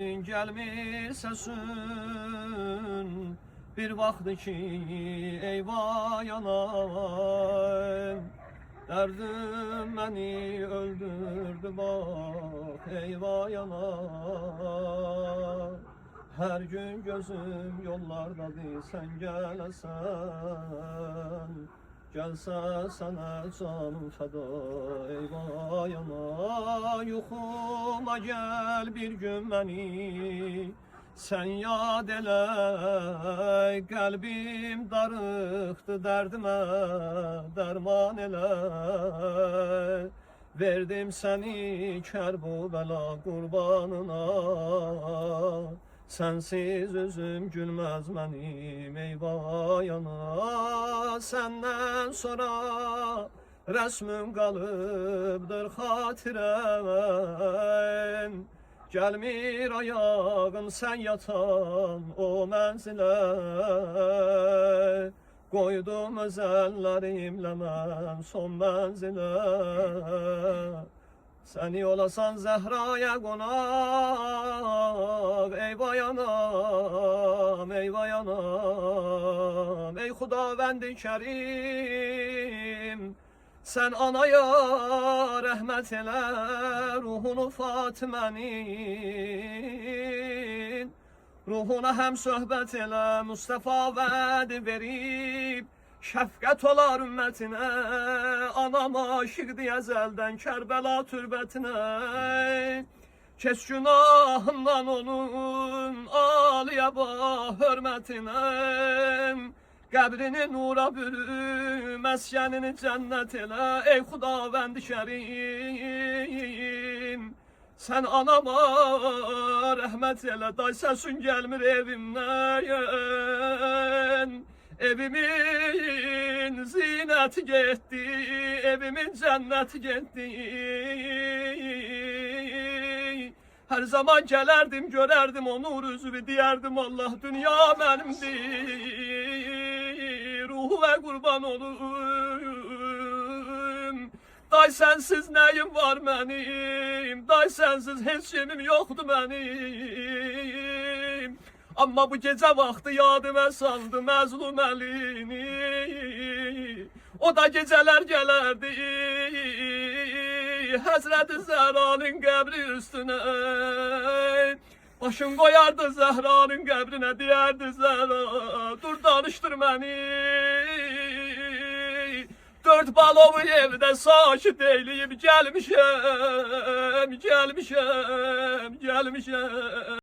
Gelmiş sesin bir vaxtı ki eyvah yanayım. Derdim beni öldürdü bak eyvah yana. Her gün gözüm yollardadır sen gelesen. Gelse sana canım feda eyvah yana. Yuxuma gel bir gün beni sen yad elə. Qəlbim darıxdı dərdimə dərman elə. Verdim səni Kərbəla qurbanına. Sensiz üzüm gülmez mənim eyvah yana. Senden sonra resmim kalıbdır hatirəm. Gelmir ayağım sen yatan o mənzilə. Koydum özellerimlə mən son mənzilə. Seni olasan Zehra'ya konak eyvah yanam, eyvah yanam. Ey Xudavendi Kerim, sen anaya rahmet elə. Ruhunu Fatimənin ruhuna hem söhbət elə. Mustafa vəd verib şəfqət olar ümmətinə. Anam aşıqdır əzəldən Kərbəla türbətinə. Kes günahından onun ağlıya bax hörmətinə. Qəbrini nura bürü, məskənini cənnət elə. Ey Xudavendi Kerim, sen anama rəhmət elə. Day səsin gəlmir evimdən. Evimin zinəti getdi, evimin cənnəti getdi. Her zaman gələrdim, görərdim o nur üzvü, deyərdim Allah dünya mənimdir, ruhu və qurban olum. Day sensiz nəyim var mənim, day sensiz heç şeyim yoxdur mənim. Amma bu gecə vaxtı yadıma saldı məzlum əlini. O da gecələr gələrdi Həzrəti Zəhranın qəbri üstünə. Başın qoyardı Zəhranın qəbrinə, deyərdi Zəhra dur danışdır məni. Dörd balovu evdə sakit eyləyib gəlmişəm, gəlmişəm, gəlmişəm.